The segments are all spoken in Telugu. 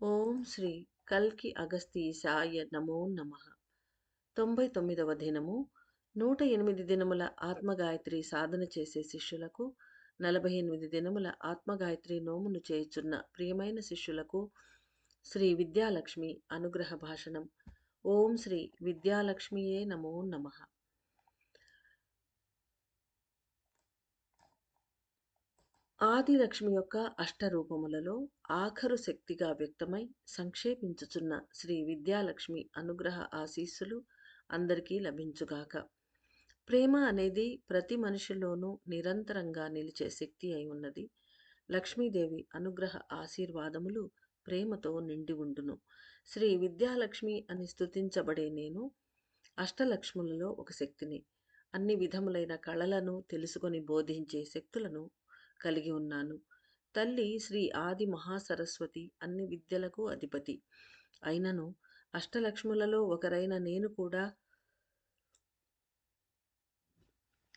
ఓం శ్రీ కల్కి అగస్తీసాయ నమో నమః. 99వ దినము. 108 దినముల ఆత్మగాయత్రి సాధన చేసే శిష్యులకు, 48 దినముల ఆత్మగాయత్రి నోమును చేయుచున్న ప్రియమైన శిష్యులకు శ్రీ విద్యాలక్ష్మి అనుగ్రహ భాషణం. ఓం శ్రీ విద్యాలక్ష్మియే నమో నమః. ఆదిలక్ష్మి యొక్క అష్టరూపములలో ఆఖరు శక్తిగా వ్యక్తమై సంక్షేపించుచున్న శ్రీ విద్యాలక్ష్మి అనుగ్రహ ఆశీస్సులు అందరికీ లభించుగాక. ప్రేమ అనేది ప్రతి మనిషిలోనూ నిరంతరంగా నిలిచే శక్తి అయి ఉన్నది. లక్ష్మీదేవి అనుగ్రహ ఆశీర్వాదములు ప్రేమతో నిండి ఉండును. శ్రీ విద్యాలక్ష్మి అని స్తుతించబడే నేను అష్టలక్ష్ములలో ఒక శక్తిని. అన్ని విధములైన కళలను తెలుసుకొని బోధించే శక్తులను కలిగి ఉన్నాను. తల్లి శ్రీ ఆది మహాసరస్వతి అన్ని విద్యలకు అధిపతి. అయినను అష్టలక్ష్ములలో ఒకరైన నేను కూడా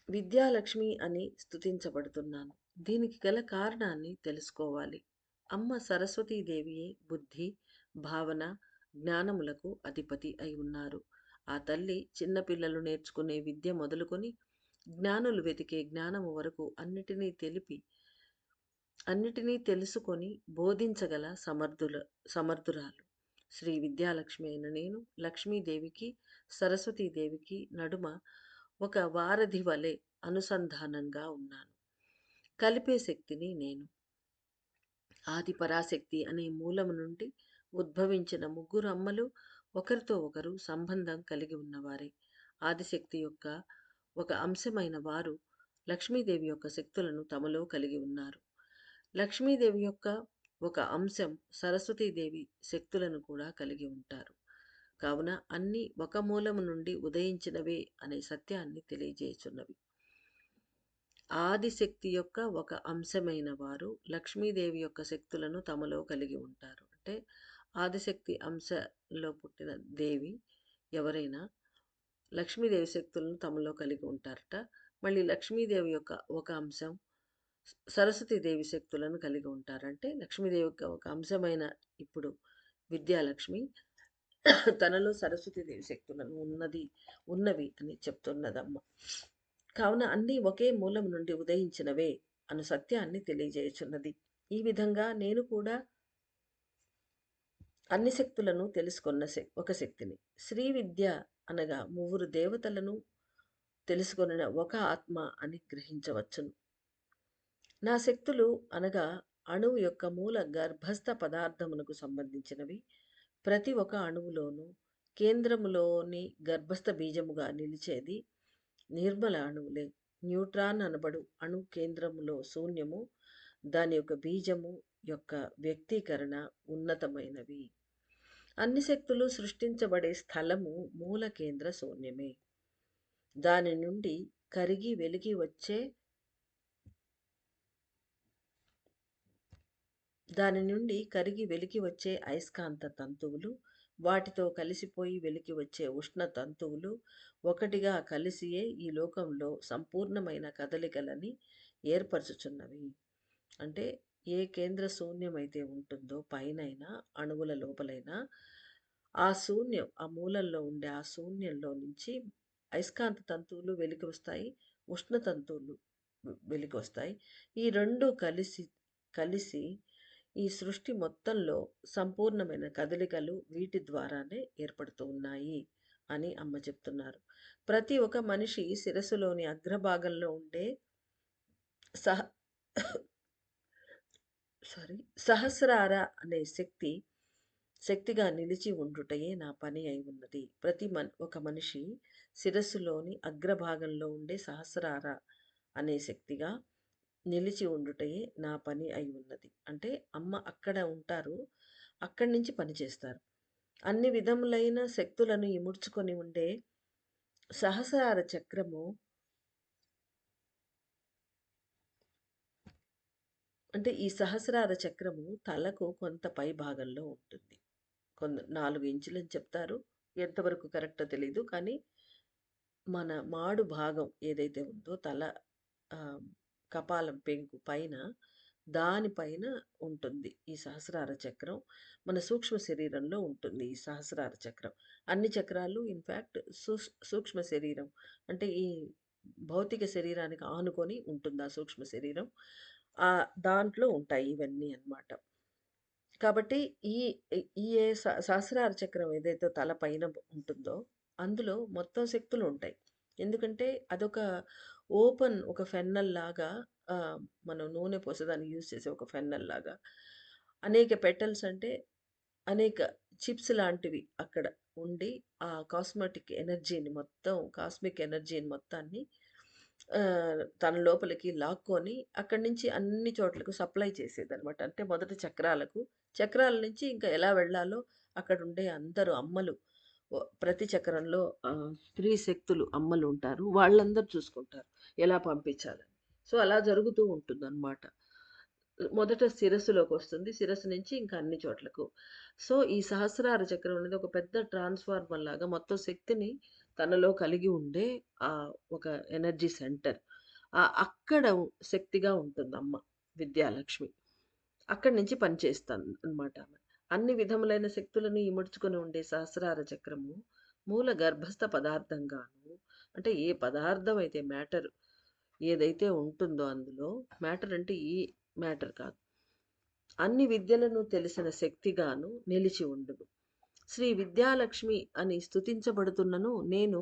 విద్యాలక్ష్మి అని స్తుతించబడుతున్నాను. దీనికి గల కారణాన్ని తెలుసుకోవాలి. అమ్మ సరస్వతీదేవియే బుద్ధి, భావన, జ్ఞానములకు అధిపతి అయి ఉన్నారు. ఆ తల్లి చిన్నపిల్లలు నేర్చుకునే విద్య మొదలుకొని జ్ఞానులు వెతికే జ్ఞానము వరకు అన్నిటినీ తెలుసుకొని బోధించగల సమర్థురాలు. శ్రీ విద్యాలక్ష్మి అయిన నేను లక్ష్మీదేవికి, సరస్వతీదేవికి నడుమ ఒక వారధి వలె అనుసంధానంగా ఉన్నాను. కలిపే శక్తిని నేను. ఆది పరాశక్తి అనే మూలము నుండి ఉద్భవించిన ముగ్గురు అమ్మలు ఒకరితో ఒకరు సంబంధం కలిగి ఉన్నవారే. ఆదిశక్తి యొక్క ఒక అంశమైన వారు లక్ష్మీదేవి యొక్క శక్తులను తమలో కలిగి ఉన్నారు. లక్ష్మీదేవి యొక్క ఒక అంశం సరస్వతీదేవి శక్తులను కూడా కలిగి ఉంటారు. కావున అన్నీ ఒక మూలము నుండి ఉదయించినవే అనే సత్యాన్ని తెలియజేయుచున్నవి. ఆదిశక్తి యొక్క ఒక అంశమైన వారు లక్ష్మీదేవి యొక్క శక్తులను తమలో కలిగి ఉంటారు. అంటే ఆదిశక్తి అంశలో పుట్టిన దేవి ఎవరైనా లక్ష్మీదేవి శక్తులను తమలో కలిగి ఉంటారట. మళ్ళీ లక్ష్మీదేవి యొక్క ఒక అంశం సరస్వతీదేవి శక్తులను కలిగి ఉంటారంటే లక్ష్మీదేవి యొక్క ఒక అంశమైన ఇప్పుడు విద్యాలక్ష్మి తనలో సరస్వతీదేవి శక్తులను ఉన్నవి అని చెప్తున్నదమ్మ. కావున అన్నీ ఒకే మూలం నుండి ఉదయించినవే అను సత్యాన్ని తెలియజేయుచున్నది. ఈ విధంగా నేను కూడా అన్ని శక్తులను తెలుసుకున్న ఒక శక్తిని. శ్రీ విద్య అనగా ముగ్గురు దేవతలను తెలుసుకొనిన ఒక ఆత్మ అని గ్రహించవచ్చును. నా శక్తులు అనగా అణువు యొక్క మూల గర్భస్థ పదార్థమునకు సంబంధించినవి. ప్రతి ఒక్క అణువులోనూ కేంద్రములోని గర్భస్థ బీజముగా నిలిచేది నిర్మల అణువులే. న్యూట్రాన్ అనబడు అణు కేంద్రములో శూన్యము, దాని యొక్క బీజము యొక్క వ్యక్తీకరణ ఉన్నతమైనవి. అన్ని శక్తులు సృష్టించబడే స్థలము మూల కేంద్ర శూన్యమే. దాని నుండి కరిగి వెలిగి వచ్చే అయస్కాంత తంతువులు, వాటితో కలిసిపోయి వెలికి వచ్చే ఉష్ణ తంతువులు ఒకటిగా కలిసియే ఈ లోకంలో సంపూర్ణమైన కదలికలని ఏర్పరచుచున్నవి. అంటే ఏ కేంద్ర శూన్యమైతే ఉంటుందో పైనైనా అణువుల లోపలైనా ఆ శూన్యం, ఆ మూలల్లో ఉండే ఆ శూన్యంలో నుంచి అయస్కాంత తంతువులు వెలికి వస్తాయి, ఉష్ణ తంతువులు వెలికి వస్తాయి. ఈ రెండు కలిసి ఈ సృష్టి మొత్తంలో సంపూర్ణమైన కదలికలు వీటి ద్వారానే ఏర్పడుతూ ఉన్నాయి అని అమ్మ చెప్తున్నారు. ప్రతి ఒక్క మనిషి శిరస్సులోని అగ్రభాగంలో ఉండే సహ సహస్రార అనే శక్తిగా నిలిచి ఉండుటయే నా పని అయి ఉన్నది. ఒక మనిషి శిరస్సులోని అగ్రభాగంలో ఉండే సహస్రార అనే శక్తిగా నిలిచి ఉండుటయే నా పని అయి ఉన్నది. అంటే అమ్మ అక్కడ ఉంటారు, అక్కడి నుంచి పనిచేస్తారు. అన్ని విధములైన శక్తులను ఇముడ్చుకొని ఉండే సహస్రార చక్రము అంటే ఈ సహస్రార చక్రము తలకు కొంత పై భాగంలో ఉంటుంది. 4 ఇంచులని చెప్తారు. ఎంతవరకు కరెక్టో తెలీదు. కానీ మన మాడు భాగం ఏదైతే ఉందో తల కపాలం పెంకు పైన దానిపైన ఉంటుంది ఈ సహస్రార చక్రం. మన సూక్ష్మ శరీరంలో ఉంటుంది ఈ సహస్రార చక్రం. అన్ని చక్రాలు ఇన్‌ఫాక్ట్ సూక్ష్మ శరీరం. అంటే ఈ భౌతిక శరీరానికి ఆనుకొని ఉంటుంది ఆ సూక్ష్మ శరీరం. దాంట్లో ఉంటాయి ఇవన్నీ అన్నమాట. కాబట్టి ఈ ఈ ఏ సహస్రార చక్రం ఏదైతే తల పైన ఉంటుందో, అందులో మొత్తం శక్తులుంటాయి. ఎందుకంటే అదొక ఒక ఫెన్నెల్‌లాగా ఆహ్, మనం నూనె పోసేదానికి యూజ్ చేసే ఒక ఫెన్నెల్‌లాగా. అనేక పెటల్స్ అంటే అనేక చిప్స్ లాంటివి అక్కడ ఉండి, ఆ కాస్మిక్ ఎనర్జీని మొత్తాన్ని తన లోపలికి లాక్కొని అక్కడి నుంచి అన్ని చోట్లకు సప్లై చేసేదనమాట. అంటే మొదట చక్రాలకు, చక్రాల నుంచి ఇంకా ఎలా వెళ్ళాలో అక్కడుండే అందరూ అమ్మలు ప్రతి చక్రంలో స్త్రీ శక్తులు అమ్మలుంటారు. వాళ్ళందరూ చూసుకుంటారు. ఎలా పంపించాలని. సో, అలా జరుగుతూ ఉంటుందనమాట. మొదట శిరస్సులోకొస్తుంది. శిరస్సు నుంచి ఇంకా అన్ని చోట్లకు. సో, ఈ సహస్రార చక్రం అనేది ఒక పెద్ద ట్రాన్స్‌ఫార్మర్ లాగా మొత్తం శక్తిని తనలో కలిగి ఉండే ఒక ఎనర్జీ సెంటర్. అక్కడ శక్తిగా ఉంటుందమ్మ విద్యాలక్ష్మి. అక్కడి నుంచి పనిచేస్తుందనమాట ఆమె. అన్ని విధములైన శక్తులను ఇముడ్చుకొని ఉండే సహస్రార చక్రము మూల గర్భస్థ పదార్థంగాను అంటే ఏ పదార్థం అయితే ఏదైతే ఉంటుందో అందులో మ్యాటర్ అంటే ఈ మ్యాటర్ కాదు. అన్ని విద్యలను తెలిసిన శక్తిగాను నిలిచి ఉండును. శ్రీ విద్యాలక్ష్మి అని స్తుతించబడుతున్నను నేను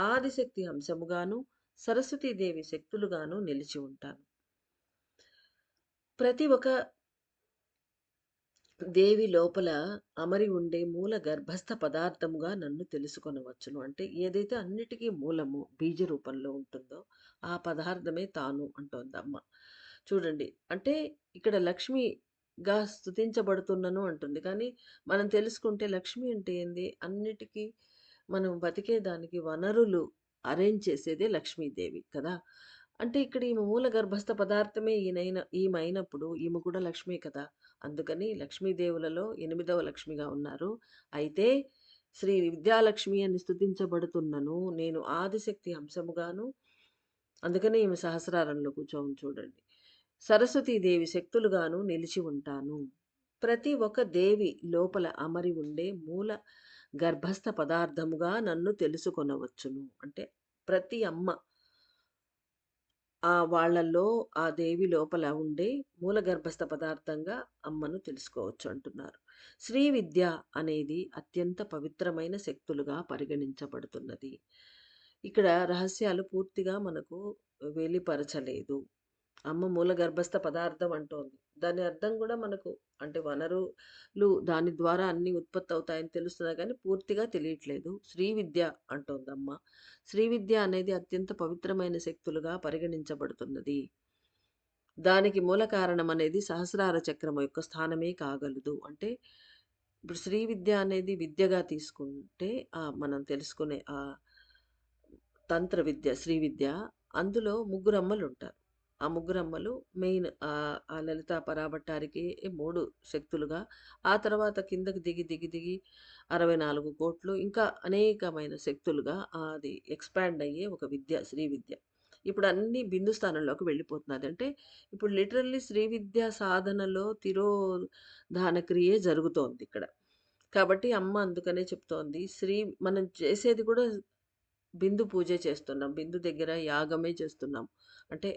ఆదిశక్తి అంశముగాను, సరస్వతీదేవి శక్తులుగాను నిలిచి ఉంటాను. ప్రతి ఒక్క దేవి లోపల అమరి ఉండే మూల గర్భస్థ పదార్థముగా నన్ను తెలుసుకొనవచ్చును. అంటే ఏదైతే అన్నిటికీ మూలము బీజ రూపంలో ఉంటుందో, ఆ పదార్థమే తాను అంటోందమ్మ. చూడండి. అంటే ఇక్కడ లక్ష్మిగా స్తుతించబడుతున్నను అంటుంది. కానీ మనం తెలుసుకుంటే లక్ష్మి అంటే ఏంది? అన్నిటికీ మనం బతికేదానికి వనరులు అరేంజ్ చేసేదే లక్ష్మీదేవి కదా! అంటే ఇక్కడ ఈమె మూల గర్భస్థ పదార్థమే ఈమైనప్పుడు ఈమె కూడా లక్ష్మే కదా! అందుకని లక్ష్మీదేవులలో ఎనిమిదవ లక్ష్మిగా ఉన్నారు. అయితే శ్రీ విద్యాలక్ష్మి అని స్తుతించబడుతున్నను. నేను ఆదిశక్తి అంశముగాను అందుకనే ఈమె సహస్రారంలో కూర్చోవుంది చూడండి. సరస్వతీదేవి శక్తులుగాను నిలిచి ఉంటాను. ప్రతి ఒక్క దేవి లోపల అమరి ఉండే మూల గర్భస్థ పదార్థముగా నన్ను తెలుసుకొనవచ్చును. అంటే ప్రతి అమ్మ వాళ్ళలో ఆ దేవి లోపల ఉండే మూల గర్భస్థ పదార్థంగా అమ్మను తెలుసుకోవచ్చు అంటున్నారు. శ్రీ విద్య అనేది అత్యంత పవిత్రమైన శక్తులుగా పరిగణించబడుతున్నది. ఇక్కడ రహస్యాలు పూర్తిగా మనకు వెలిపరచలేదు. అమ్మ మూల గర్భస్థ పదార్థం అంటోంది. దాని అర్థం గూడా మనకు అంటే వనరులు దాని ద్వారా అన్నీ ఉత్పత్తవుతాయని తెలుస్తున్నా గానీ పూర్తిగా తెలియట్లేదు. శ్రీ విద్య అంటోందమ్మ. శ్రీ విద్య అనేది అత్యంత పవిత్రమైన శక్తులుగా పరిగణించబడుతున్నది. దానికి మూల కారణమనేది సహస్రార చక్రం యొక్క స్థానమే కాగలదు. అంటే ఇప్పుడు శ్రీ విద్య అనేది విద్యగా తీసుకుంటే మనం తెలుసుకునే తంత్ర విద్య, శ్రీ విద్య అందులో ముగ్గురమ్మలుంటారు. ఆ ముగ్గురమ్మలు మెయిన్ ఆ లలితా పరాభట్టారికి 3 శక్తులుగా, ఆ తర్వాత కిందకి దిగి, దిగి, దిగి 64,00,00,000 ఇంకా అనేకమైన శక్తులుగా అది ఎక్స్‌పాండ్ అయ్యే ఒక విద్య శ్రీ విద్య. ఇప్పుడు అన్నీ బిందు స్థానంలోకి వెళ్ళిపోతున్నది. అంటే ఇప్పుడు లిటరల్లీ శ్రీ విద్య సాధనలో తిరోధాన క్రియే జరుగుతోందిక్కడ. కాబట్టి అమ్మ అందుకనే చెప్తోంది. మనం చేసేది కూడా బిందు పూజే చేస్తున్నాం. బిందు దగ్గర యాగమే చేస్తున్నాం. అంటే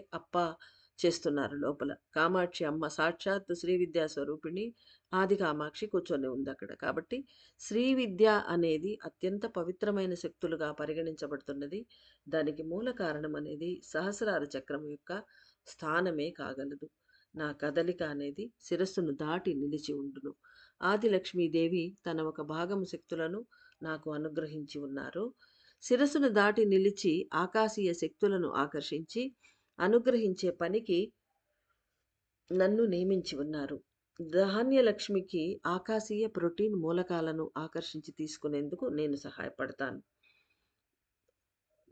చేస్తున్నారు లోపల. కామాక్షి అమ్మ సాక్షాత్తు శ్రీ విద్యా స్వరూపిణి ఆది కామాక్షి కూర్చొని ఉందక్కడ. కాబట్టి శ్రీ విద్య అనేది అత్యంత పవిత్రమైన శక్తులుగా పరిగణించబడుతున్నది. దానికి మూల కారణం అనేది సహస్రార చక్రం యొక్క స్థానమే కాగలదు. నా కదలిక అనేది శిరస్సును దాటి నిలిచి ఉండును. ఆది లక్ష్మీదేవి తన ఒక భాగము శక్తులను నాకు అనుగ్రహించి ఉన్నారు. శిరస్సును దాటి నిలిచి ఆకాశీయ శక్తులను ఆకర్షించి అనుగ్రహించే పనికి నన్ను నియమించి ఉన్నారు. ధాన్యలక్ష్మికి ఆకాశీయ ప్రోటీన్ మూలకాలను ఆకర్షించి తీసుకునేందుకు నేను సహాయపడతాను.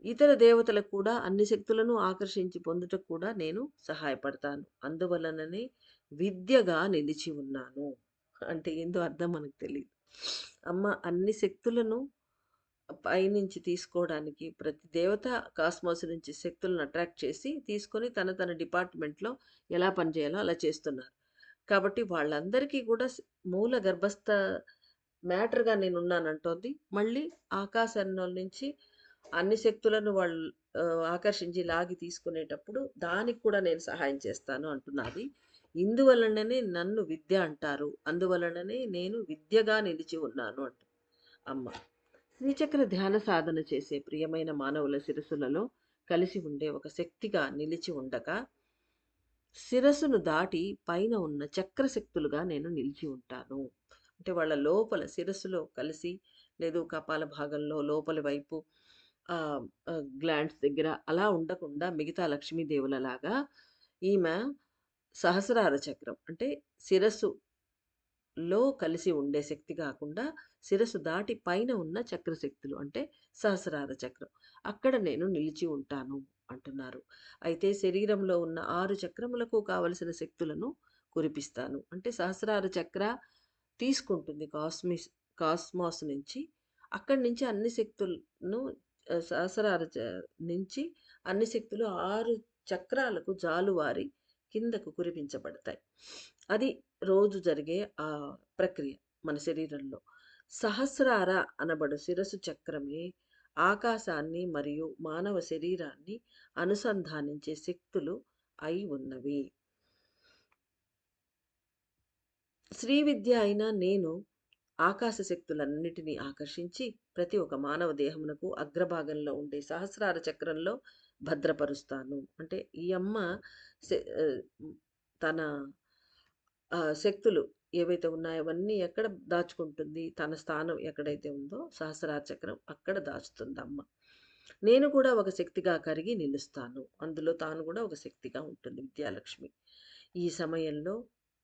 ఇతర దేవతలకు కూడా అన్ని శక్తులను ఆకర్షించి పొందుటకు కూడా నేను సహాయపడతాను. అందువలననే విద్యగా నిలిచి ఉన్నాను. అంటే ఏందో అర్థం మనకు తెలీదు. అమ్మ అన్ని శక్తులను పైనుంచి తీసుకోవడానికి ప్రతి దేవత కాస్మోస్ నుంచి శక్తులను అట్రాక్ట్ చేసి తీసుకొని తన డిపార్ట్‌మెంట్‌లో ఎలా పనిచేయాలో అలా చేస్తున్నారు. కాబట్టి వాళ్ళందరికీ కూడా మూల గర్భస్థ మ్యాటర్‌గా నేనున్నానంటోంది. మళ్ళీ ఆకాశంలో నుంచి అన్ని శక్తులను వాళ్ళు ఆకర్షించి లాగి తీసుకునేటప్పుడు దానికి కూడా నేను సహాయం చేస్తాను అంటున్నది. ఇందువలననే నన్ను విద్య అంటారు. అందువలననే నేను విద్యగా నిలిచి ఉన్నాను అమ్మ. శ్రీచక్ర ధ్యాన సాధన చేసే ప్రియమైన మానవుల శిరస్సులలో కలిసి ఉండే ఒక శక్తిగా నిలిచి ఉండగా, శిరస్సును దాటి పైన ఉన్న చక్రశక్తులుగా నేను నిలిచి ఉంటాను. అంటే వాళ్ళ లోపల శిరస్సులో కలిసి, లేదు కపాల భాగంలో లోపలి వైపు ఆహ్, గ్లాండ్స్ దగ్గర అలా ఉండకుండా మిగతా లక్ష్మీదేవులలాగా ఈమె సహస్రార చక్రం అంటే శిరస్సు లో కలిసి ఉండే శక్తి కాకుండా శిరస్సు దాటి పైన ఉన్న చక్రశక్తులు అంటే సహస్రార చక్రం. అక్కడ నేను నిలిచి ఉంటాను అంటున్నారు. అయితే శరీరంలో ఉన్న 6 చక్రములకు కావలసిన శక్తులను కురిపిస్తాను. అంటే సహస్రార చక్ర తీసుకుంటుంది కాస్మాస్ నుంచి. అక్కడి నుంచి అన్ని శక్తులను సహస్రార నుంచి అన్ని శక్తులు 6 చక్రాలకు జాలువారి కిందకు కురిపించబడతాయి. అది రోజు జరిగే ప్రక్రియ మన శరీరంలో. సహస్రార అనబడు శిరస్సు చక్రమే ఆకాశాన్ని మరియు మానవ శరీరాన్ని అనుసంధానించే శక్తులు అయి ఉన్నవి. శ్రీ విద్య అయిన నేను ఆకాశ శక్తులన్నిటినీ ఆకర్షించి ప్రతి ఒక్క మానవ దేహమునకు అగ్రభాగంలో ఉండే సహస్రార చక్రంలో భద్రపరుస్తాను. అంటే ఈ అమ్మ తన శక్తులు ఏవైతే ఉన్నాయో అవన్నీ ఎక్కడ దాచుకుంటుంది? తన స్థానం ఎక్కడైతే ఉందో సహస్రార చక్రం అక్కడ దాచుతుందమ్మ. నేను కూడా ఒక శక్తిగా కరిగి నిలుస్తాను. అందులో తాను కూడా ఒక శక్తిగా ఉంటుంది విద్యాలక్ష్మి. ఈ సమయంలో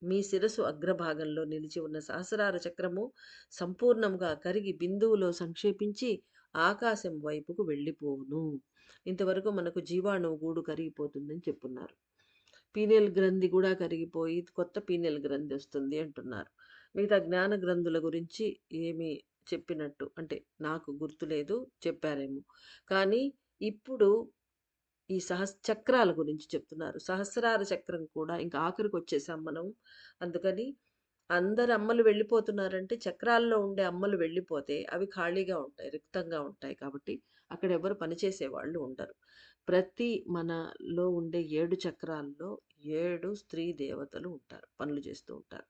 మీ శిరస్సు అగ్రభాగంలో నిలిచి ఉన్న సహస్రార చక్రము సంపూర్ణంగా కరిగి బిందువులో సంక్షేపించి ఆకాశం వైపుకు వెళ్ళిపోవును. ఇంతవరకు మనకు జీవాణువు గూడు కరిగిపోతుందని చెప్పున్నారు. పీనియల్ గ్రంథి కూడా కరిగిపోయి కొత్త పీనియల్ గ్రంథి వస్తుంది అంటున్నారు. మిగతా జ్ఞాన గ్రంథుల గురించి ఏమి చెప్పినట్టు అంటే నాకు గుర్తులేదు, చెప్పారేమో. కానీ ఇప్పుడు ఈ చక్రాల గురించి చెప్తున్నారు. సహస్రార చక్రం కూడా ఇంకా ఆఖరికొచ్చేసాం మనం. అందుకని అందరు అమ్మలు వెళ్ళిపోతున్నారంటే చక్రాల్లో ఉండే అమ్మలు వెళ్ళిపోతే అవి ఖాళీగా ఉంటాయి. రిక్తంగా ఉంటాయి. కాబట్టి అక్కడ ఎవరు పనిచేసేవాళ్ళు ఉండరు. ప్రతి మనలో ఉండే 7 చక్రాల్లో 7 స్త్రీ దేవతలు ఉంటారు. పనులు చేస్తూ ఉంటారు.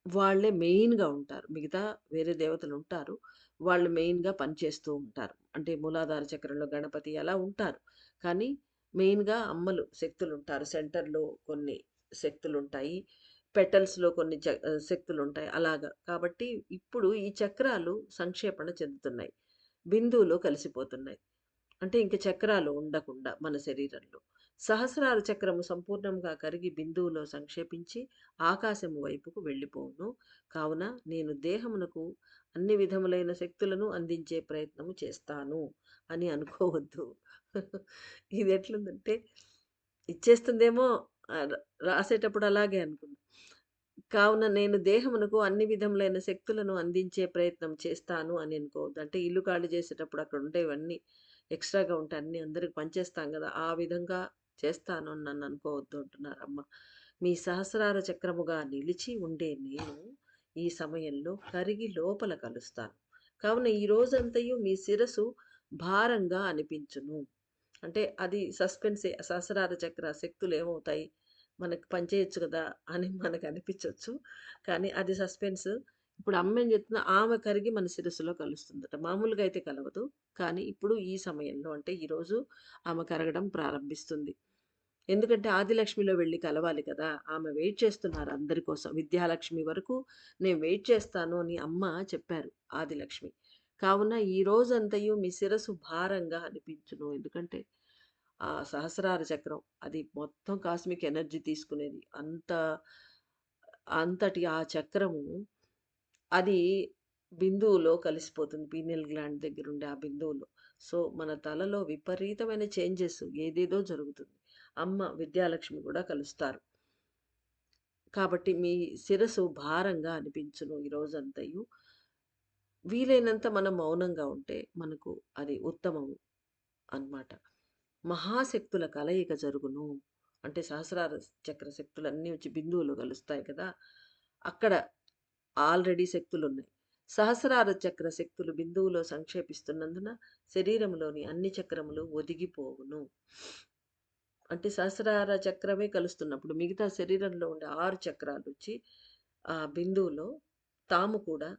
వాళ్ళే మెయిన్‌గా ఉంటారు. మిగతా వేరే దేవతలుంటారు. వాళ్ళు మెయిన్‌గా పనిచేస్తూ ఉంటారు. అంటే మూలాధార చక్రంలో గణపతి అలా ఉంటారు. కానీ మెయిన్‌గా అమ్మలు శక్తులుంటారు. సెంటర్‌లో కొన్ని శక్తులుంటాయి. పెటల్స్‌లో కొన్ని శక్తులుంటాయి. అలాగా. కాబట్టి ఇప్పుడు ఈ చక్రాలు సంక్షేపణ చెందుతున్నాయి. బిందువులో కలిసిపోతున్నాయి. అంటే ఇంక చక్రాలు ఉండకుండా మన శరీరంలో. సహస్రార చక్రము సంపూర్ణంగా కరిగి బిందువులో సంక్షేపించి ఆకాశము వైపుకు వెళ్ళిపోవును. కావున నేను దేహమునకు అన్ని విధములైన శక్తులను అందించే ప్రయత్నము చేస్తాను అని అనుకోవద్దు. ఇది ఎట్లుందంటే ఇచ్చేస్తుందేమో రాసేటప్పుడు అలాగే అనుకున్నా. కావున నేను దేహమునకు అన్ని విధములైన శక్తులను అందించే ప్రయత్నం చేస్తాను అని అనుకోవద్దు. అంటే ఇల్లు ఖాళీ చేసేటప్పుడు అక్కడ ఉండేవన్నీ ఎక్స్‌ట్రాగా ఉంటాయి. అన్నీ అందరికి పంచేస్తాం గదా! ఆ విధంగా చేస్తాను అని నన్ను అనుకోవద్దు అంటున్నారమ్మ. మీ సహస్రార చక్రముగా నిలిచి ఉండే నేను ఈ సమయంలో కరిగి లోపల కలుస్తాను. కావున ఈ రోజంతయు మీ శిరసు భారంగా అనిపించును. అంటే అది సస్పెన్సే. సహస్రార చక్ర శక్తులేమవుతాయి, మనకు పనిచేయొచ్చు గదా! అని మనకనిపించొచ్చు. కానీ అది సస్పెన్స్. ఇప్పుడు అమ్మేం చెప్తుందో ఆమె కరిగి మన శిరస్సులో కలుస్తుందట. మామూలుగా అయితే కలవదు. కానీ ఇప్పుడు ఈ సమయంలో అంటే ఈరోజు ఆమె కరగడం ప్రారంభిస్తుంది. ఎందుకంటే ఆదిలక్ష్మిలో వెళ్లి కలవాలి కదా! ఆమె వెయిట్ చేస్తున్నారు అందరి కోసం. విద్యాలక్ష్మి వరకు నేను వెయిట్ చేస్తాను అని అమ్మ చెప్పారు ఆదిలక్ష్మి. కావున ఈ రోజంతయు మీ శిరస్సు భారంగా అనిపించును. ఎందుకంటే సహస్రార చక్రం అది మొత్తం కాస్మిక్ ఎనర్జీ తీసుకునేది. అంతటి ఆ చక్రము అది బిందువులో కలిసిపోతుంది. పీనియల్ గ్లాండ్ దగ్గరుండే ఆ బిందువులో. సో, మన తలలో విపరీతమైన చేంజెస్ ఏదేదో జరుగుతుంది. అమ్మ విద్యాలక్ష్మి గూడా కలుస్తారు. కాబట్టి మీ శిరస్సు భారంగా అనిపించును ఈ రోజంతయు. వీలైనంత మనం మౌనంగా ఉంటే మనకు అది ఉత్తమము అన్నమాట. మహాశక్తుల కలయిక జరుగును. అంటే సహస్రార చక్ర శక్తులన్నీ వచ్చి బిందువులో కలుస్తాయి కదా! అక్కడ ఆల్రెడీ శక్తులున్నాయి. సహస్రార చక్ర శక్తులు బిందువులో సంక్షేపిస్తున్నందున శరీరంలోని అన్ని చక్రములు ఒదిగిపోవును. అంటే సహస్రార చక్రమే కలుస్తున్నప్పుడు మిగతా శరీరంలో ఉండే 6 చక్రాలొచ్చి ఆ బిందువులో తాము కూడా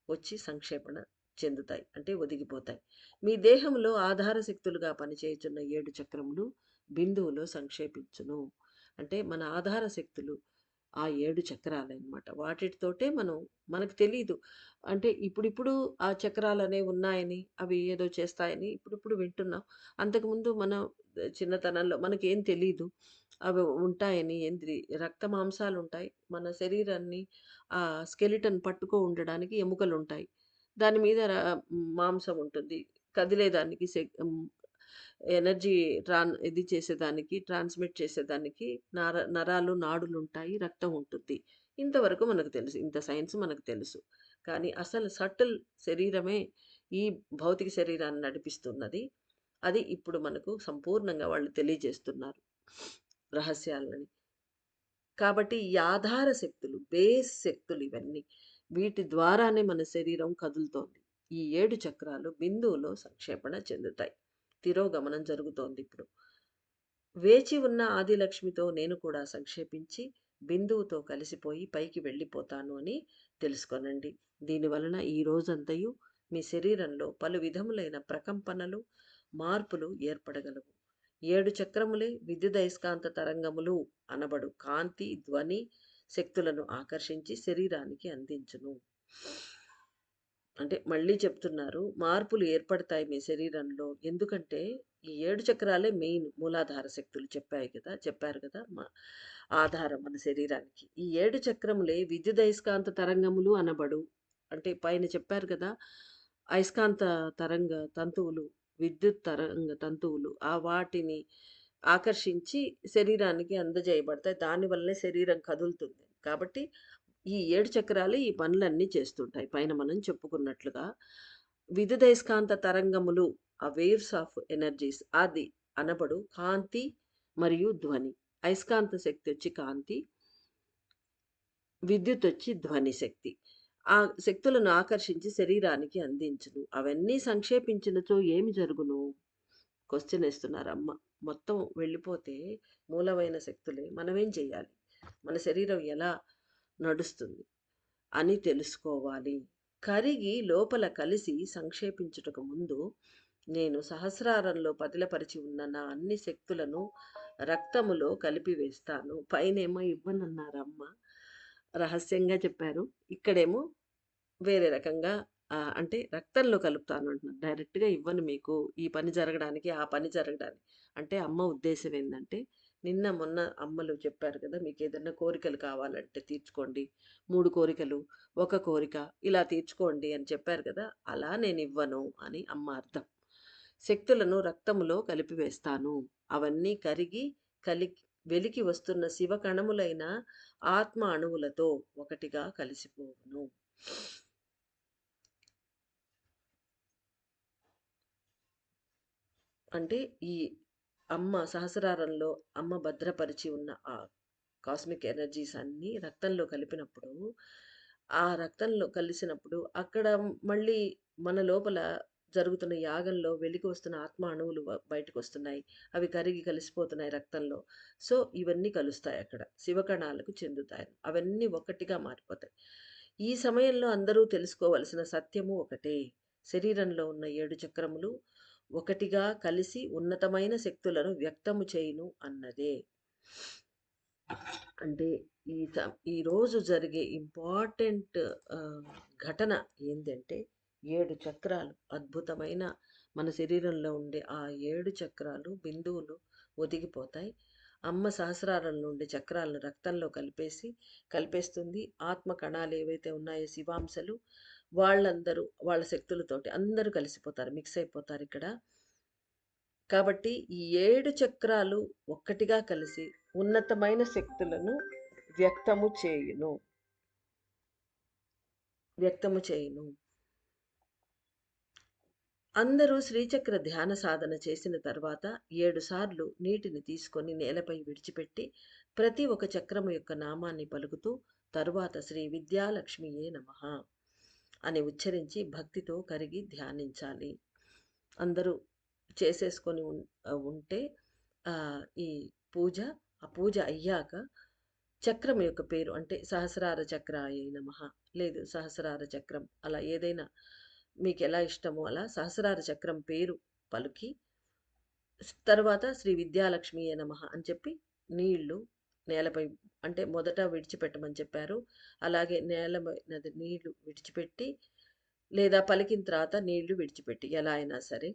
వచ్చి సంక్షేపణ చెందుతాయి. అంటే ఒదిగిపోతాయి. మీ దేహంలో ఆధార శక్తులుగా పనిచేయుచున్న 7 చక్రములు బిందువులో సంక్షేపించును. అంటే మన ఆధార శక్తులు ఆ 7 చక్రాలనమాట. వాటితోటే మనకు తెలీదు. అంటే ఇప్పుడిప్పుడు ఆ చక్రాలనేవి ఉన్నాయని, అవి ఏదో చేస్తాయని ఇప్పుడిప్పుడు వింటున్నాం. అంతకుముందు మనం చిన్నతనంలో మనకేం తెలీదు. అవి ఉంటాయని, ఏంది రక్త మాంసాలుంటాయి. మన శరీరాన్ని స్కెలిటన్ పట్టుకో ఉండడానికి ఎముకలుంటాయి. దాని మీద మాంసం ఉంటుంది. కదిలేదానికి ఎనర్జీ ఇది చేసేదానికి, ట్రాన్స్‌మిట్ చేసేదానికి నరాలు, నాడులుంటాయి. రక్తం ఉంటుంది. ఇంతవరకు మనకు తెలుసు. ఇంత సైన్స్ మనకు తెలుసు. కానీ అసలు సటిల్ శరీరమే ఈ భౌతిక శరీరాన్ని నడిపిస్తున్నది. అది ఇప్పుడు మనకు సంపూర్ణంగా వాళ్ళు తెలియజేస్తున్నారు రహస్యాలని. కాబట్టి ఈ ఆధార శక్తులు, బేస్ శక్తులు ఇవన్నీ. వీటి ద్వారానే మన శరీరం కదులుతోంది. ఈ 7 చక్రాలు బిందువులో సంక్షేపణ చెందుతాయి. తిరోగమనం జరుగుతోందిప్పుడు. వేచి ఉన్న ఆదిలక్ష్మితో నేను కూడా సంక్షేపించి బిందువుతో కలిసిపోయి పైకి వెళ్ళిపోతాను అని తెలుసుకొనండి. దీనివలన ఈ రోజంతయు మీ శరీరంలో పలు విధములైన ప్రకంపనలు, మార్పులు ఏర్పడగలవు. 7 చక్రములే విద్యుదయస్కాంత తరంగములు అనబడు కాంతి, ధ్వని శక్తులను ఆకర్షించి శరీరానికి అందించును. అంటే మళ్ళీ చెప్తున్నారు. మార్పులు ఏర్పడతాయి మీ శరీరంలో. ఎందుకంటే ఈ 7 చక్రాలే మెయిన్ మూలాధార శక్తులు చెప్పారు కదా! ఆధారం మన శరీరానికి. ఈ 7 చక్రములే విద్యుదయస్కాంత తరంగములు అనబడు. అంటే పైన చెప్పారు కదా! అయస్కాంత తరంగ తంతువులు, విద్యుత్ తరంగ తంతువులు వాటిని ఆకర్షించి శరీరానికి అందజేయబడతాయి. దానివల్లనే శరీరం కదులుతుంది. కాబట్టి ఈ 7 చక్రాలు ఈ పనులన్నీ చేస్తుంటాయి. పైన మనం చెప్పుకున్నట్లుగా. విద్యుదయస్కాంత తరంగములు వేవ్స్ ఆఫ్ ఎనర్జీస్ అది అనబడు కాంతి మరియు ధ్వని. అయస్కాంత శక్తి వచ్చి కాంతి, విద్యుత్ వచ్చి ధ్వని శక్తి. ఆ శక్తులను ఆకర్షించి శరీరానికి అందించును. అవన్నీ సంక్షేపించినచో ఏమి జరుగును? క్వెషన్ ఏస్తున్నారు అమ్మ. మొత్తం వెళ్ళిపోతే మూలమైన శక్తులే మనమేం చేయాలి? మన శరీరం ఎలా నడుస్తుంది అని తెలుసుకోవాలి. కరిగి లోపల కలిసి సంక్షేపించుటకు ముందు నేను సహస్రారంలో పదిలపరిచి ఉన్న నా అన్ని శక్తులను రక్తములో కలిపివేస్తాను. పైనేమో ఇవ్వనన్నారమ్మ. రహస్యంగా చెప్పారు. ఇక్కడేమో వేరే రకంగా అంటే రక్తంలో కలుపుతాను అంటున్నారు. డైరెక్ట్‌గా ఇవ్వను మీకు. ఈ పని జరగడానికి, ఆ పని జరగడానికి. అంటే అమ్మ ఉద్దేశ్యం ఏందంటే, నిన్న మొన్న అమ్మలు చెప్పారు కదా! మీకేదన్నా కోరికలు కావాలంటే తీర్చుకోండి. 3 కోరికలు, ఒక కోరిక ఇలా తీర్చుకోండి అని చెప్పారు కదా! అలా నేనివ్వను అని అమ్మ అర్థం. శక్తులను రక్తములో కలిపివేస్తాను. అవన్నీ కరిగి వెలికి వస్తున్న శివ కణములైన ఆత్మ అణువులతో ఒకటిగా కలిసిపోవును. అంటే ఈ సహస్రారంలో అమ్మ భద్రపరిచి ఉన్న ఆ కాస్మిక్ ఎనర్జీస్ అన్నీ రక్తంలో కలిపినప్పుడు, ఆ రక్తంలో కలిసినప్పుడు అక్కడ మళ్ళీ మన లోపల జరుగుతున్న యాగంలో వెలికి వస్తున్న ఆత్మ అణువులు బయటకొస్తున్నాయి. అవి కరిగి కలిసిపోతున్నాయి రక్తంలో. సో, ఇవన్నీ కలుస్తాయి అక్కడ. శివకణాలకు చెందుతాయి. అవన్నీ ఒక్కటిగా మారిపోతాయి. ఈ సమయంలో అందరూ తెలుసుకోవలసిన సత్యము ఒకటే. శరీరంలో ఉన్న 7 చక్రములు ఒకటిగా కలిసి ఉన్నతమైన శక్తులను వ్యక్తము చేయును అన్నదే. అంటే ఈరోజు జరిగే ఇంపార్టెంట్ ఘటన ఏందంటే 7 చక్రాలు అద్భుతమైన మన శరీరంలో ఉండే ఆ 7 చక్రాలు బిందువులు ఒదిగిపోతాయి. అమ్మ సహస్రారంలో ఉండే చక్రాలను రక్తంలో కలిపేస్తుంది. ఆత్మ కణాలు ఏవైతే ఉన్నాయో శివాంశలు వాళ్ళందరూ వాళ్ళ శక్తులతోటి అందరూ కలిసిపోతారు. మిక్స్ అయిపోతారిక్కడ. కాబట్టి ఈ 7 చక్రాలు ఒక్కటిగా కలిసి ఉన్నతమైన శక్తులను వ్యక్తము చేయును. వ్యక్తము చేయును. అందరూ శ్రీచక్ర ధ్యాన సాధన చేసిన తర్వాత 7 సార్లు నీటిని తీసుకొని నేలపై విడిచిపెట్టి ప్రతి ఒక చక్రము యొక్క నామాన్ని పలుకుతూ తరువాత శ్రీ విద్యాలక్ష్మియే నమః అని ఉచ్చరించి భక్తితో కరిగి ధ్యానించాలి. అందరూ చేసేసుకొని ఉంటే ఈ పూజ ఆ పూజ అయ్యాక చక్రం యొక్క పేరు అంటే సహస్రార చక్రాయై నమః లేదు సహస్రార చక్రం అలా ఏదైనా మీకెలా ఇష్టమో అలా సహస్రార చక్రం పేరు పలికి తర్వాత శ్రీ విద్యాలక్ష్మియే నమః అని చెప్పి నీళ్లు నేలపై అంటే మొదట విడిచిపెట్టమని చెప్పారు. అలాగే నేల మీది నీళ్లు విడిచిపెట్టి లేదా పలికిన తర్వాత నీళ్లు విడిచిపెట్టి ఎలా అయినా సరే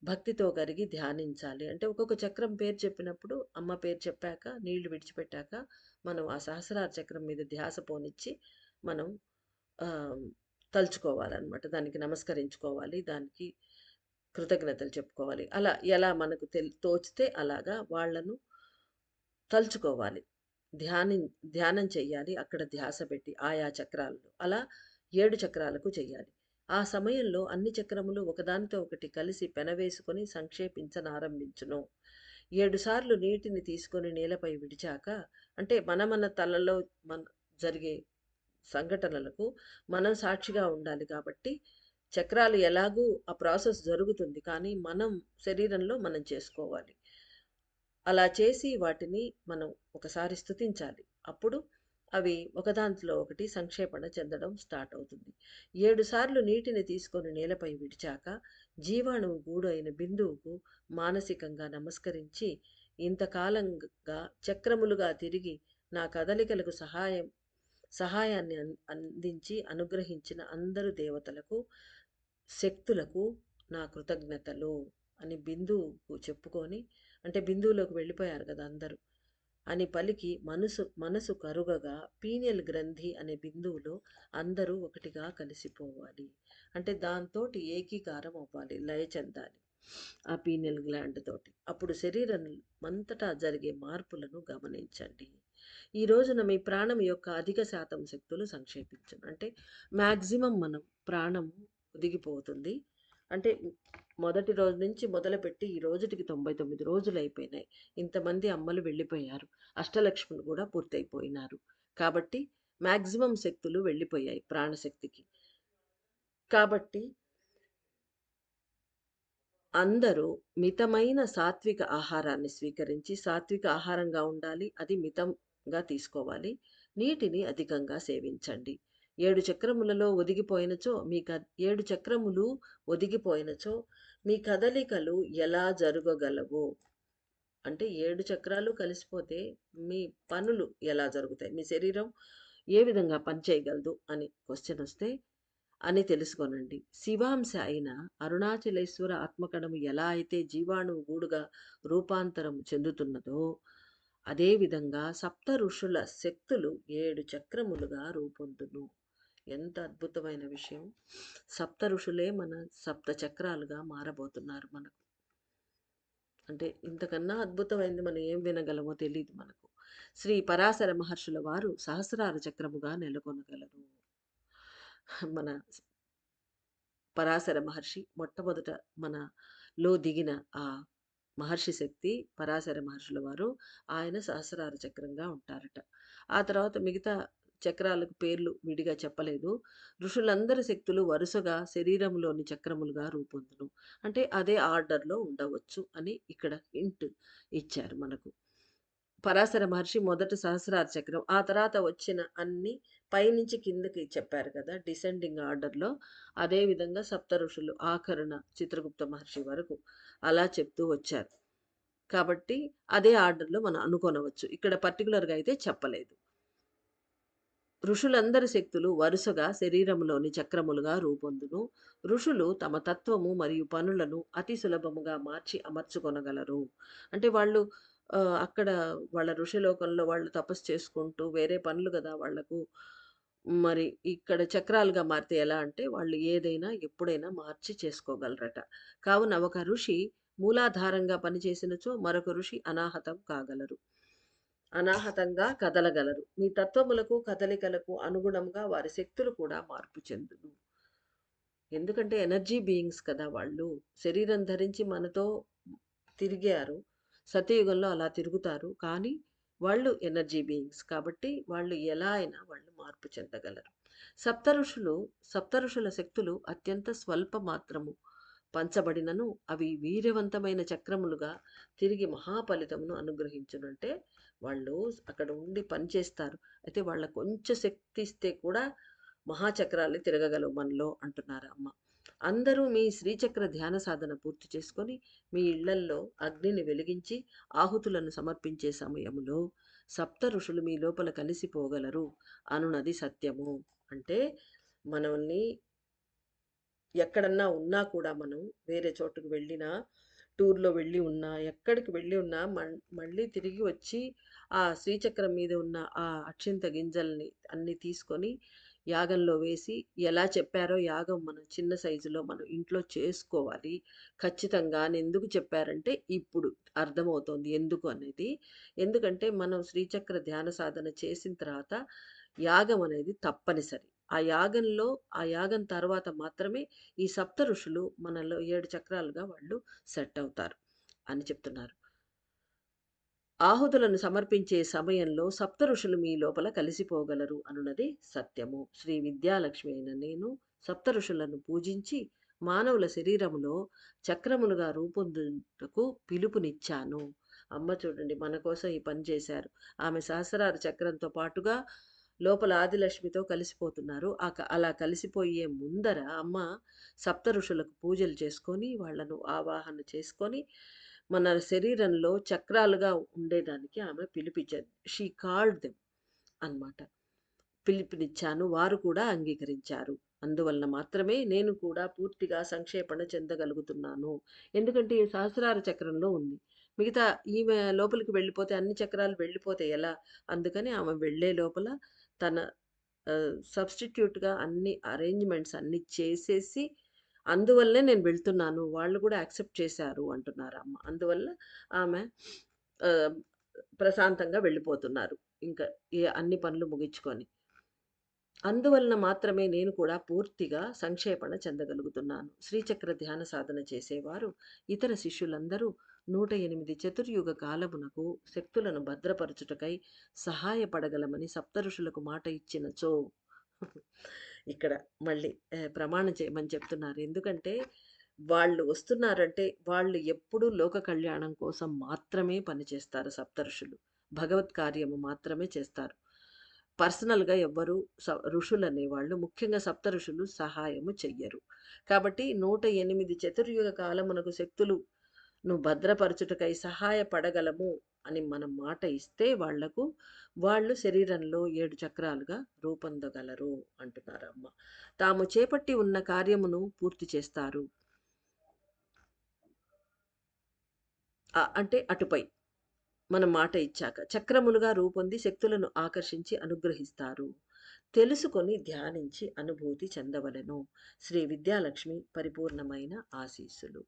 భక్తితో కరిగి ధ్యానించాలి. అంటే ఒక్కొక్క చక్రం పేరు చెప్పినప్పుడు అమ్మ పేరు చెప్పాక నీళ్లు విడిచిపెట్టాక మనం ఆ సహస్రార చక్రం మీద ధ్యాస పోనిచ్చి మనం ఆహ్, తలుచుకోవాలనమాట. దానికి నమస్కరించుకోవాలి. దానికి కృతజ్ఞతలు చెప్పుకోవాలి. అలా ఎలా మనకు తోచితే అలాగా వాళ్ళను తలుచుకోవాలి. ధ్యానిం ధ్యానం చెయ్యాలి. అక్కడ ధ్యాస పెట్టి ఆయా చక్రాలలో. అలా 7 చక్రాలకు చెయ్యాలి. ఆ సమయంలో అన్ని చక్రములు ఒకదానితో ఒకటి కలిసి పెనవేసుకొని సంక్షేపించనారంభించును. 7 సార్లు నీటిని తీసుకొని నేలపై విడిచాక అంటే మన తలలో మన జరిగే సంఘటనలకు మనం సాక్షిగా ఉండాలి కాబట్టి చక్రాలు ఎలాగూ ఆ ప్రాసెస్ జరుగుతుంది. కానీ మనం శరీరంలో మనం చేసుకోవాలి. అలా చేసి వాటిని మనం ఒకసారి స్తుతించాలి. అప్పుడు అవి ఒకదాంట్లో ఒకటి సంక్షేపణ చెందడం స్టార్ట్ అవుతుంది. 7 సార్లు నీటిని తీసుకొని నేలపై విడిచాక జీవాణువు గూడు అయిన బిందువుకు మానసికంగా నమస్కరించి ఇంతకాలంగా చక్రములుగా తిరిగి నా కదలికలకు సహాయాన్ని అందించి అనుగ్రహించిన అందరు దేవతలకు, శక్తులకు నా కృతజ్ఞతలు అని బిందువుకు చెప్పుకొని అంటే బిందువులోకి వెళ్ళిపోయారు కదా అందరూ. అని పలికి మనసు మనసు కరుగగా పీనియల్ గ్రంథి అనే బిందువులో అందరూ ఒకటిగా కలిసిపోవాలి. అంటే దాంతోటి ఏకీకారం అవ్వాలి. లయ చెందాలి. ఆ పీనియల్ గ్లాండ్ తోటి. అప్పుడు శరీరం అంతటా జరిగే మార్పులను గమనించండి. ఈ రోజున మీ ప్రాణం యొక్క అధిక శాతం శక్తులు సంక్షేపించును. అంటే మాక్సిమం మనం ప్రాణం ఒదిగిపోతుంది. అంటే మొదటి రోజు నుంచి మొదలుపెట్టి ఈ రోజుటికి 99 రోజులయిపోయినాయి. ఇంతమంది అమ్మలు వెళ్ళిపోయారు. అష్టలక్ష్ములు కూడా పూర్తయిపోయినారు. కాబట్టి మాక్సిమం శక్తులు వెళ్ళిపోయాయి ప్రాణశక్తికి. కాబట్టి అందరూ మితమైన సాత్విక ఆహారాన్ని స్వీకరించి సాత్విక ఆహారంగా ఉండాలి. అది మితంగా తీసుకోవాలి. నీటిని అధికంగా సేవించండి. 7 చక్రములలో ఒదిగిపోయినచో 7 చక్రములు ఒదిగిపోయినచో మీ కదలికలు ఎలా జరగగలవు? అంటే 7 చక్రాలు కలిసిపోతే మీ పనులు ఎలా జరుగుతాయి? మీ శరీరం ఏ విధంగా పనిచేయగలదు అని క్వెషనొస్తే అని తెలుసుకోనండి. శివాంశ అయిన అరుణాచలేశ్వర ఆత్మకణము ఎలా అయితే జీవాణువు గూడుగా రూపాంతరం చెందుతున్నదో, అదే విధంగా సప్త ఋషుల శక్తులు 7 చక్రములుగా రూపొందును. ఎంత అద్భుతమైన విషయం. సప్త ఋషులే మన సప్త చక్రాలుగా మారబోతున్నారు మనకు. అంటే ఇంతకన్నా అద్భుతమైనది మనం ఏం వినగలమో తెలీదు మనకు. శ్రీ పరాశర మహర్షుల వారు సహస్రార చక్రముగా నెలకొనగలరు. మన పరాశర మహర్షి మొట్టమొదట మనలో దిగిన ఆ మహర్షి శక్తి పరాశర మహర్షుల వారు ఆయన సహస్రార చక్రంగా ఉంటారట. ఆ తర్వాత మిగతా చక్రాలకు పేర్లు విడిగా చెప్పలేదు. ఋషులందరి శక్తులు వరుసగా శరీరంలోని చక్రములుగా రూపొందును. అంటే అదే ఆర్డర్‌లో ఉండవచ్చు అని ఇక్కడ హింట్ ఇచ్చారు మనకు. పరాశర మహర్షి మొదట సహస్రార చక్రం. ఆ తర్వాత వచ్చిన అన్ని పైనుంచి కిందకి చెప్పారు కదా! డిసెండింగ్ ఆర్డర్‌లో. అదే విధంగా సప్త ఋషులు ఆఖరున చిత్రగుప్త మహర్షి వరకు అలా చెప్తూ వచ్చారు. కాబట్టి అదే ఆర్డర్‌లో మనం అనుకొనవచ్చు. ఇక్కడ పర్టిక్యులర్‌గా అయితే చెప్పలేదు. ఋషులందరి శక్తులు వరుసగా శరీరంలోని చక్రములుగా రూపొందును. ఋషులు తమ తత్వము మరియు పనులను అతి సులభముగా మార్చి అమర్చుకొనగలరు. అంటే వాళ్ళు అక్కడ వాళ్ళ ఋషిలోకంలో వాళ్ళు తపస్సు చేసుకుంటూ వేరే పనులు గదా వాళ్ళకు. మరి ఇక్కడ చక్రాలుగా మారితే ఎలా అంటే వాళ్ళు ఏదైనా ఎప్పుడైనా మార్చి చేసుకోగలరట. కావున ఒక ఋషి మూలాధారంగా పనిచేసినచో మరొక ఋషి అనాహతం కాగలరు. అనాహతంగా కదలగలరు. మీ తత్వములకు, కదలికలకు అనుగుణంగా వారి శక్తులు కూడా మార్పు చెందును. ఎందుకంటే ఎనర్జీ బీయింగ్స్ కదా వాళ్ళు. శరీరం ధరించి మనతో తిరిగారు. సత్యయుగంలో అలా తిరుగుతారు. కానీ వాళ్ళు ఎనర్జీ బీయింగ్స్. కాబట్టి వాళ్ళు ఎలా అయినా వాళ్ళు మార్పు చెందగలరు. సప్తఋషులు సప్తఋషుల శక్తులు అత్యంత స్వల్ప మాత్రము పంచబడినను అవి వీర్యవంతమైన చక్రములుగా తిరిగి మహాఫలితమును అనుగ్రహించునంటే వాళ్ళు అక్కడ ఉండి పనిచేస్తారు. అయితే వాళ్ళ కొంచెం శక్తి ఇస్తే కూడా మహాచక్రాలు తిరగగలవు మనలో అంటున్నారు అమ్మ. అందరూ మీ శ్రీచక్ర ధ్యాన సాధన పూర్తి చేసుకొని మీ ఇళ్లల్లో అగ్నిని వెలిగించి ఆహుతులను సమర్పించే సమయములో సప్త ఋషులు మీ లోపల కలిసిపోగలరు అనునది సత్యము. అంటే మనల్ని ఎక్కడన్నా ఉన్నా కూడా మనం వేరే చోటుకు వెళ్ళినా, టూర్‌లో వెళ్ళి ఉన్నా, ఎక్కడికి వెళ్ళి ఉన్నా మళ్ళీ తిరిగి వచ్చి ఆ శ్రీచక్రం మీద ఉన్న ఆ అక్షింత గింజల్ని అన్నీ తీసుకొని యాగంలో వేసి ఎలా చెప్పారో యాగం మనం చిన్న సైజులో మనం ఇంట్లో చేసుకోవాలి. ఖచ్చితంగా అని ఎందుకు చెప్పారంటే ఇప్పుడు అర్థమవుతోంది ఎందుకు అనేది. ఎందుకంటే మనం శ్రీచక్ర ధ్యాన సాధన చేసిన తర్వాత యాగం అనేది తప్పనిసరి. ఆ యాగం తర్వాత మాత్రమే ఈ సప్త ఋషులు మనలో 7 చక్రాలుగా వాళ్ళు సెట్ అవుతారు అని చెప్తున్నారు. ఆహుతులను సమర్పించే సమయంలో సప్త ఋషులు మీ లోపల కలిసిపోగలరు అనున్నది సత్యము. శ్రీ విద్యాలక్ష్మి అయిన నేను సప్త ఋషులను పూజించి మానవుల శరీరములో చక్రములుగా రూపొందుటకు పిలుపునిచ్చాను. అమ్మ చూడండి మన కోసం ఈ పని చేశారు. ఆమె సహస్రార చక్రంతో పాటుగా లోపల ఆదిలక్ష్మితో కలిసిపోతున్నారు. అలా కలిసిపోయే ముందర అమ్మ సప్త ఋషులకు పూజలు చేసుకొని, వాళ్ళను ఆవాహన చేసుకొని, మన శరీరంలో చక్రాలుగా ఉండేదానికి ఆమె పిలిపిచ్చారు. షీ కాల్డ్ దెమ్ అనమాట. పిలుపునిచ్చాను. వారు కూడా అంగీకరించారు. అందువలన మాత్రమే నేను కూడా పూర్తిగా సంక్షేపణ చెందగలుగుతున్నాను. ఎందుకంటే ఈ సహస్రార చక్రంలో ఉంది. మిగతా ఈమె లోపలికి వెళ్ళిపోతే అన్ని చక్రాలు వెళ్ళిపోతే ఎలా? అందుకని ఆమె వెళ్ళే లోపల తన సబ్‌స్టిట్యూట్‌గా అన్ని అరేంజ్‌మెంట్స్ అన్నీ చేసేసి, అందువల్లే నేను వెళ్తున్నాను. వాళ్ళు కూడా యాక్సెప్ట్ చేశారు అంటున్నారమ్మ. అందువల్ల ఆమె ఆహ్, ప్రశాంతంగా వెళ్ళిపోతున్నారు. ఇంకా అన్ని పనులు ముగించుకొని. అందువలన మాత్రమే నేను కూడా పూర్తిగా సంక్షేపణ చెందగలుగుతున్నాను. శ్రీచక్ర ధ్యాన సాధన చేసేవారు ఇతర శిష్యులందరూ 108 చతుర్యుగ కాలమునకు శక్తులను భద్రపరచుటకై సహాయపడగలమని సప్తఋషులకు మాట ఇచ్చినచో ఇక్కడ మళ్ళీ ప్రమాణం చేయమని చెప్తున్నారు. ఎందుకంటే వాళ్ళు వస్తున్నారంటే వాళ్ళు ఎప్పుడూ లోక కళ్యాణం కోసం మాత్రమే పనిచేస్తారు సప్తఋషులు. భగవత్ కార్యము మాత్రమే చేస్తారు. పర్సనల్‌గా ఎవ్వరు ఋషులనేవాళ్ళు ముఖ్యంగా సప్త ఋషులు సహాయము చెయ్యరు. కాబట్టి 108 చతుర్యుగ కాలమునకు శక్తులును భద్రపరచుటకై సహాయపడగలము అని మనం మాట ఇస్తే వాళ్ళకు, వాళ్ళు శరీరంలో 7 చక్రాలుగా రూపొందగలరు అంటున్నారమ్మ. తాము చేపట్టి ఉన్న కార్యమును పూర్తి చేస్తారు. అంటే అటుపై. మనం మాట ఇచ్చాక. చక్రములుగా రూపొంది శక్తులను ఆకర్షించి అనుగ్రహిస్తారు. తెలుసుకొని ధ్యానించి అనుభూతి చెందవలెను. శ్రీ విద్యాలక్ష్మి పరిపూర్ణమైన ఆశీస్సులు.